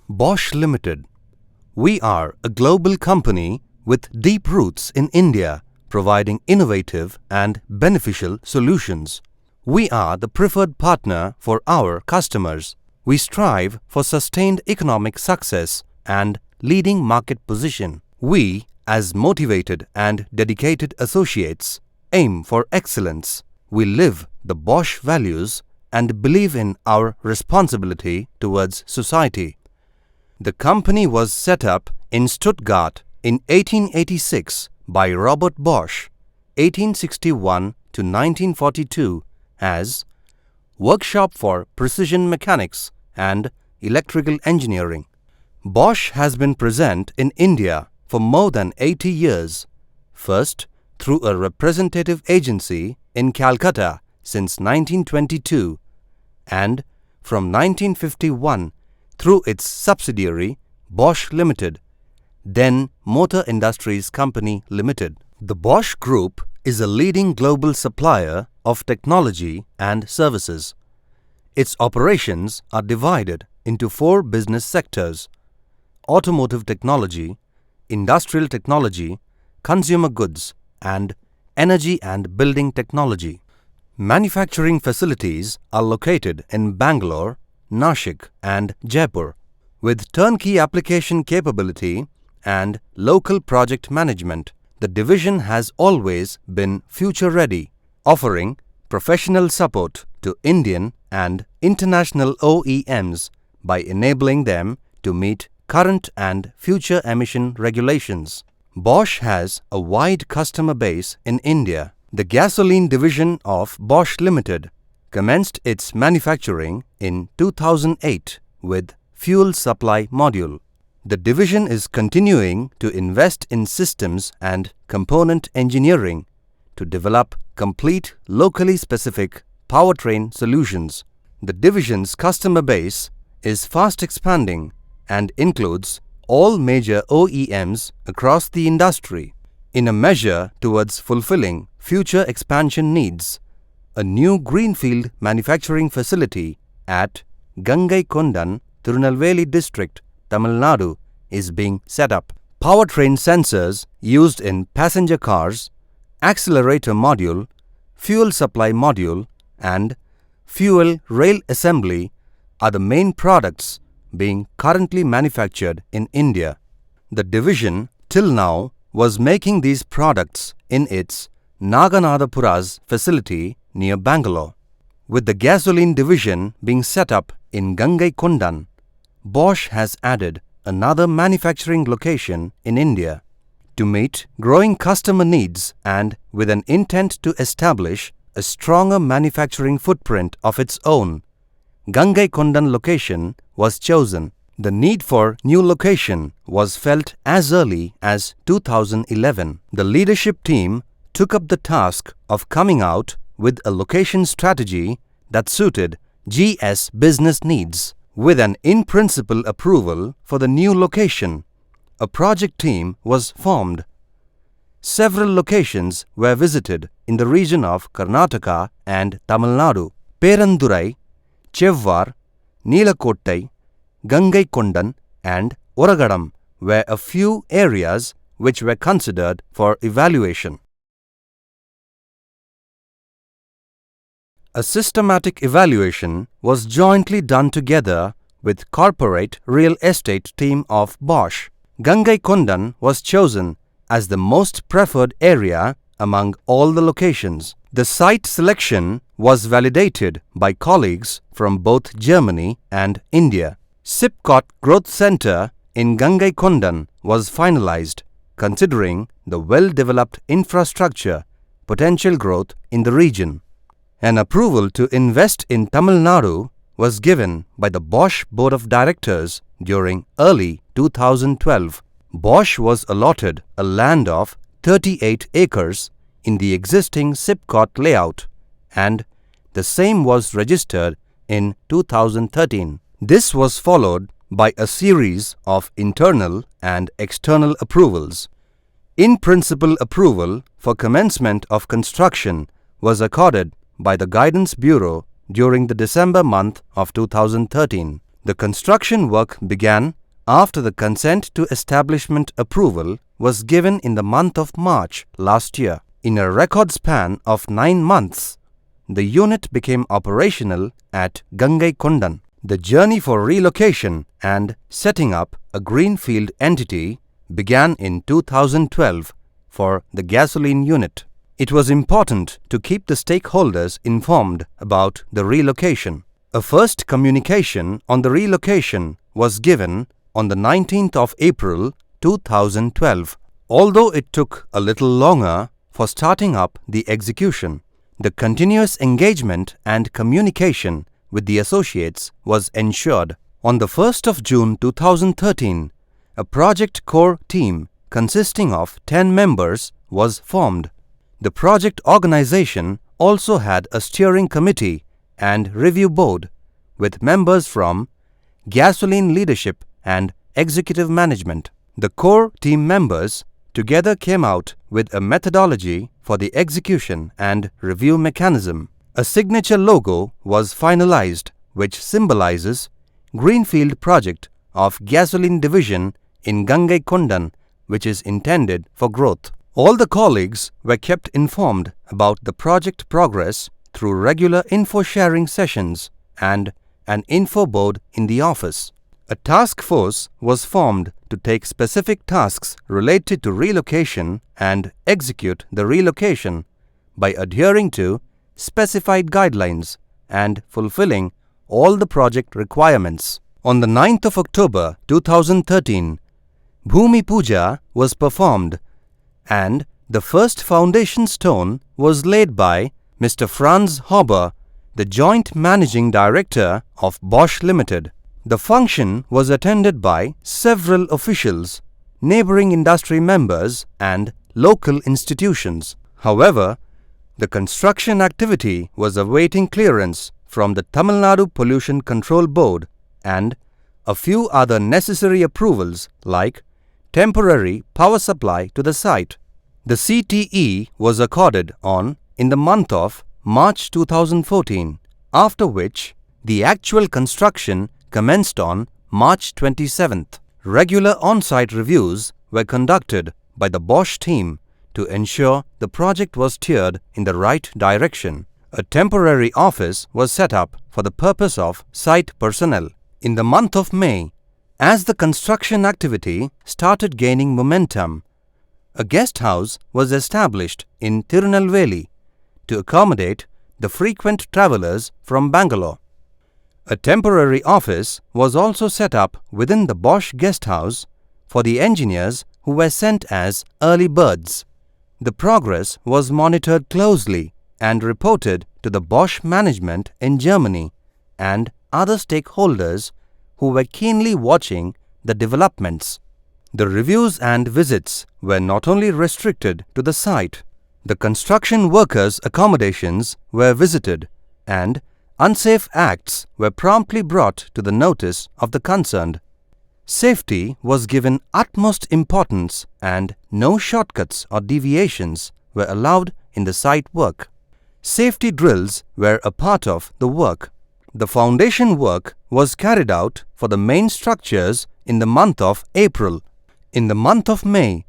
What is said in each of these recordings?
Bosch Limited. We are a global company with deep roots in India, providing innovative and beneficial solutions. We are the preferred partner for our customers. We strive for sustained economic success and leading market position. We, as motivated and dedicated associates, aim for excellence. We live the Bosch values and believe in our responsibility towards society. The company was set up in Stuttgart in 1886 by Robert Bosch, 1861 to 1942, as Workshop for Precision Mechanics and Electrical Engineering. Bosch has been present in India for more than 80 years, first through a representative agency in Calcutta since 1922 and from 1951 through its subsidiary Bosch Limited, then Motor Industries Company Limited. The Bosch Group is a leading global supplier of technology and services. Its operations are divided into 4 business sectors: automotive technology, industrial technology, consumer goods, and energy and building technology. Manufacturing facilities are located in Bangalore, Nashik, and Jaipur. With turnkey application capability and local project management, the division has always been future-ready, offering professional support to Indian and international OEMs by enabling them to meet current and future emission regulations. Bosch has a wide customer base in India. The gasoline division of Bosch Limited commenced its manufacturing in 2008 with fuel supply module. The division is continuing to invest in systems and component engineering to develop complete locally specific powertrain solutions. The division's customer base is fast expanding and includes all major OEMs across the industry. In a measure towards fulfilling future expansion needs, a new greenfield manufacturing facility at Gangaikondan, Tirunelveli district, Tamil Nadu is being set up. Powertrain sensors used in passenger cars, accelerator module, fuel supply module, and fuel rail assembly are the main products being currently manufactured in India. The division till now was making these products in its Naganadapura's facility near Bangalore. With the gasoline division being set up in Gangaikondan, Bosch has added another manufacturing location in India. To meet growing customer needs and with an intent to establish a stronger manufacturing footprint of its own, Gangaikondan location was chosen. The need for new location was felt as early as 2011. The leadership team took up the task of coming out with a location strategy that suited GS business needs. With an in-principle approval for the new location, a project team was formed. Several locations were visited in the region of Karnataka and Tamil Nadu. Perandurai, Chevvar, Neelakottai, Gangaikondan and Oragadam were a few areas which were considered for evaluation. A systematic evaluation was jointly done together with corporate real estate team of Bosch. Gangaikondan was chosen as the most preferred area among all the locations. The site selection was validated by colleagues from both Germany and India. SIPCOT Growth Center in Gangaikondan was finalized, considering the well-developed infrastructure, potential growth in the region. An approval to invest in Tamil Nadu was given by the Bosch Board of Directors during early 2012. Bosch was allotted a land of 38 acres in the existing SIPCOT layout, and the same was registered in 2013. This was followed by a series of internal and external approvals. In-principle approval for commencement of construction was accorded by the Guidance Bureau during the December month of 2013. The construction work began after the consent to establishment approval was given in the month of March last year. In a record span of 9 months, the unit became operational at Gangaikondan. The journey for relocation and setting up a greenfield entity began in 2012 for the gasoline unit. It was important to keep the stakeholders informed about the relocation. A first communication on the relocation was given on the 19th of April 2012. Although it took a little longer for starting up the execution, the continuous engagement and communication with the associates was ensured. On the 1st of June 2013, a project core team consisting of 10 members was formed. The project organization also had a steering committee and review board with members from gasoline leadership and executive management. The core team members together came out with a methodology for the execution and review mechanism. A signature logo was finalized which symbolizes Greenfield Project of Gasoline Division in Gangaikondan, which is intended for growth. All the colleagues were kept informed about the project progress through regular info-sharing sessions and an info board in the office. A task force was formed to take specific tasks related to relocation and execute the relocation by adhering to specified guidelines and fulfilling all the project requirements. On the 9th of October 2013, Bhumi Puja was performed and the first foundation stone was laid by Mr. Franz Hauber, the Joint Managing Director of Bosch Limited. The function was attended by several officials, neighboring industry members and local institutions. However, the construction activity was awaiting clearance from the Tamil Nadu Pollution Control Board and a few other necessary approvals like temporary power supply to the site. The CTE was accorded in the month of March 2014, after which the actual construction commenced on March 27th. Regular on-site reviews were conducted by the Bosch team to ensure the project was steered in the right direction. A temporary office was set up for the purpose of site personnel. In the month of May, as the construction activity started gaining momentum, a guest house was established in Tirunelveli to accommodate the frequent travellers from Bangalore. A temporary office was also set up within the Bosch guest house for the engineers who were sent as early birds. The progress was monitored closely and reported to the Bosch management in Germany and other stakeholders who were keenly watching the developments. The reviews and visits were not only restricted to the site. The construction workers' accommodations were visited and unsafe acts were promptly brought to the notice of the concerned. Safety was given utmost importance and no shortcuts or deviations were allowed in the site work. Safety drills were a part of the work. The foundation work was carried out for the main structures in the month of April. In the month of May,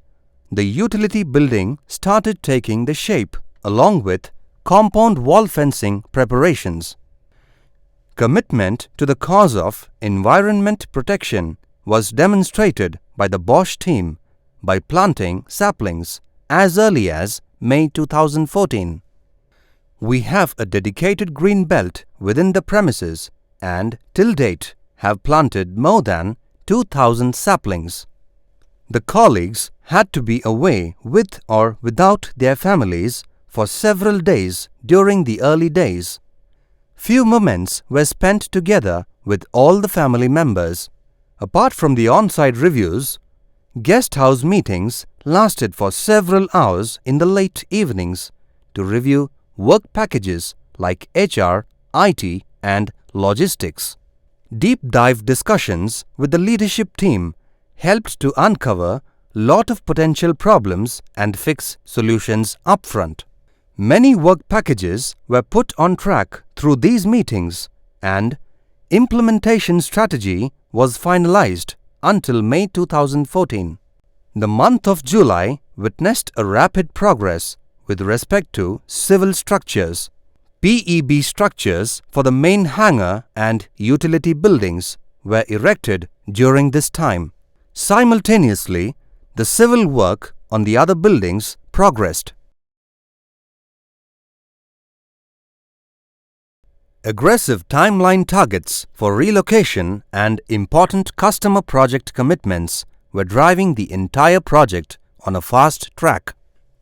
the utility building started taking the shape along with compound wall fencing preparations. Commitment to the cause of environment protection was demonstrated by the Bosch team by planting saplings as early as May 2014. We have a dedicated green belt within the premises and till date have planted more than 2,000 saplings. The colleagues had to be away with or without their families for several days during the early days. Few moments were spent together with all the family members. Apart from the on-site reviews, guest house meetings lasted for several hours in the late evenings to review work packages like HR, IT and logistics. Deep dive discussions with the leadership team helped to uncover lot of potential problems and fix solutions upfront. Many work packages were put on track through these meetings and Implementation strategy was finalized until May 2014. The month of July witnessed a rapid progress with respect to civil structures. PEB structures for the main hangar and utility buildings were erected during this time. Simultaneously, the civil work on the other buildings progressed. Aggressive timeline targets for relocation and important customer project commitments were driving the entire project on a fast track.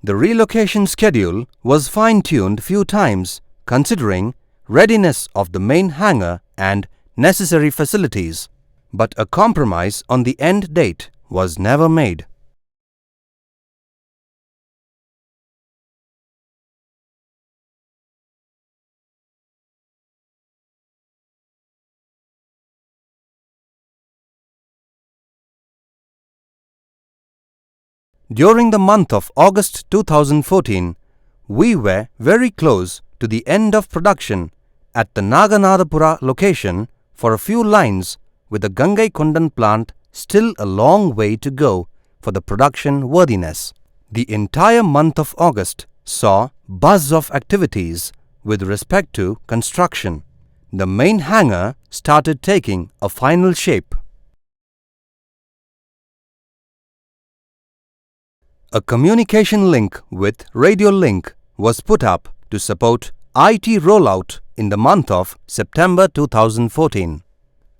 The relocation schedule was fine-tuned few times considering readiness of the main hangar and necessary facilities, but a compromise on the end date was never made. During the month of August 2014, we were very close to the end of production at the Naganadapura location for a few lines, with the Gangaikondan plant still a long way to go for the production worthiness. The entire month of August saw buzz of activities with respect to construction. The main hangar started taking a final shape. A communication link with radio link was put up to support IT rollout in the month of September 2014.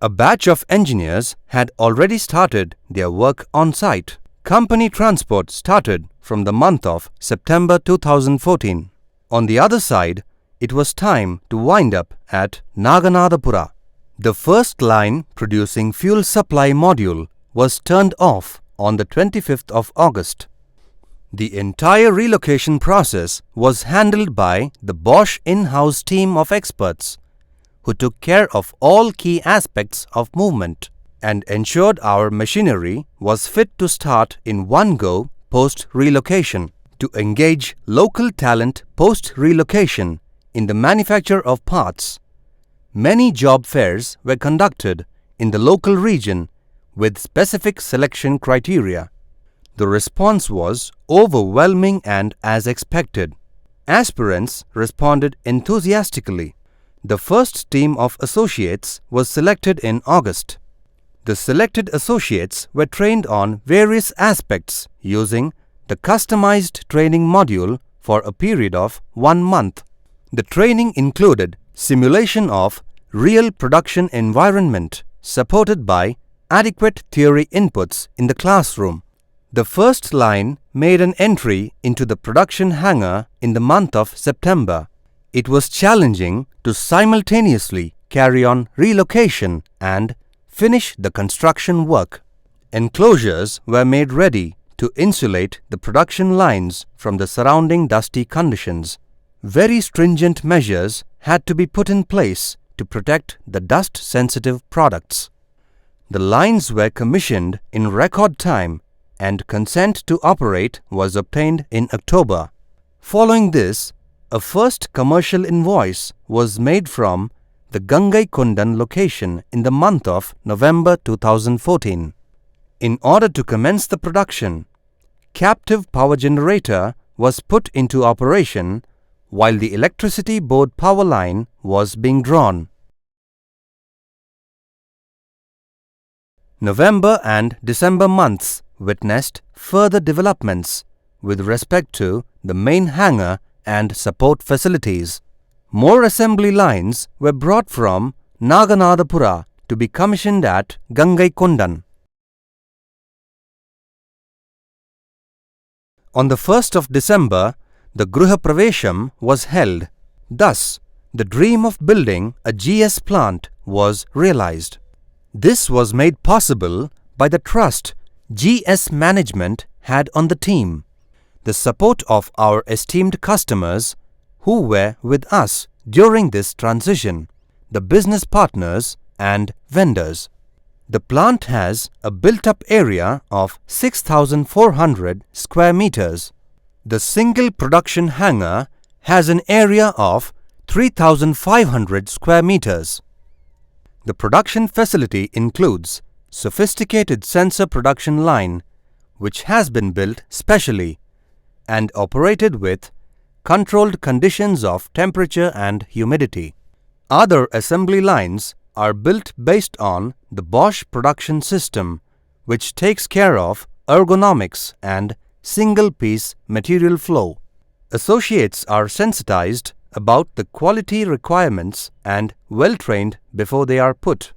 A batch of engineers had already started their work on site. Company transport started from the month of September 2014. On the other side, it was time to wind up at Naganadapura. The first line producing fuel supply module was turned off on the 25th of August. The entire relocation process was handled by the Bosch in-house team of experts who took care of all key aspects of movement and ensured our machinery was fit to start in one go post-relocation. To engage local talent post-relocation in the manufacture of parts, many job fairs were conducted in the local region with specific selection criteria. The response was overwhelming and as expected. Aspirants responded enthusiastically. The first team of associates was selected in August. The selected associates were trained on various aspects using the customized training module for a period of 1 month. The training included simulation of real production environment supported by adequate theory inputs in the classroom. The first line made an entry into the production hangar in the month of September. It was challenging to simultaneously carry on relocation and finish the construction work. Enclosures were made ready to insulate the production lines from the surrounding dusty conditions. Very stringent measures had to be put in place to protect the dust-sensitive products. The lines were commissioned in record time and consent to operate was obtained in October. Following this, a first commercial invoice was made from the Gangaikondan location in the month of November 2014. In order to commence the production, captive power generator was put into operation while the electricity board power line was being drawn. November and December months witnessed further developments with respect to the main hangar and support facilities. More assembly lines were brought from Naganadapura to be commissioned at Gangaikondan. On the 1st of December, the Gruha Pravesham was held. Thus, the dream of building a GS plant was realized. This was made possible by the trust GS management had on the team, the support of our esteemed customers who were with us during this transition, the business partners and vendors. The plant has a built-up area of 6,400 square meters. The single production hangar has an area of 3,500 square meters. The production facility includes sophisticated sensor production line, which has been built specially and operated with controlled conditions of temperature and humidity. Other assembly lines are built based on the Bosch production system, which takes care of ergonomics and single-piece material flow. Associates are sensitized about the quality requirements and well-trained before they are put.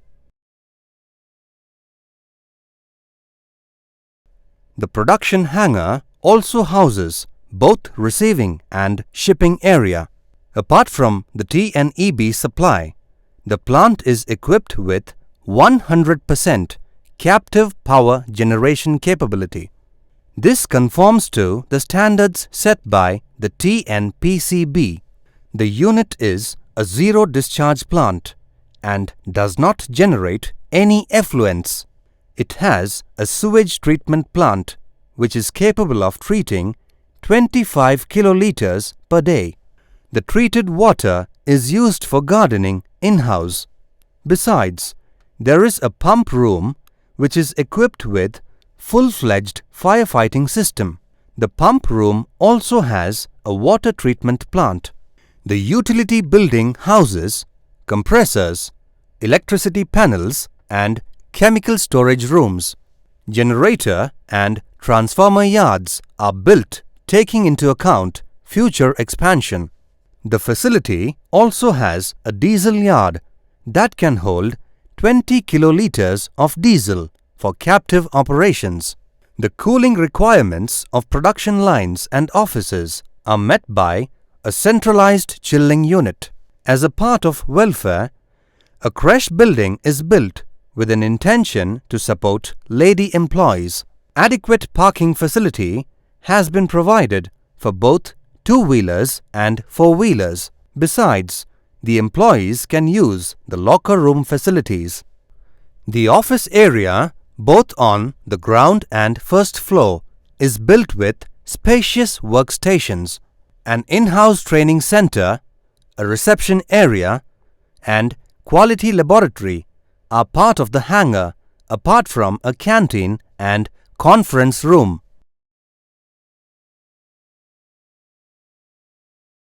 The production hangar also houses both receiving and shipping area. Apart from the T&EB supply, the plant is equipped with 100% captive power generation capability. This conforms to the standards set by the TNPCB. The unit is a zero-discharge plant and does not generate any effluents. It has a sewage treatment plant which is capable of treating 25 kiloliters per day. The treated water is used for gardening in-house. Besides, there is a pump room which is equipped with full-fledged firefighting system. The pump room also has a water treatment plant. The utility building houses compressors, electricity panels and chemical storage rooms. Generator and transformer yards are built taking into account future expansion. The facility also has a diesel yard that can hold 20 kiloliters of diesel for captive operations. The cooling requirements of production lines and offices are met by a centralized chilling unit. As a part of welfare, a creche building is built with an intention to support lady employees. Adequate parking facility has been provided for both two-wheelers and four-wheelers. Besides, the employees can use the locker room facilities. The office area, both on the ground and first floor, is built with spacious workstations. An in-house training center, a reception area, and quality laboratory are part of the hangar, apart from a canteen and conference room.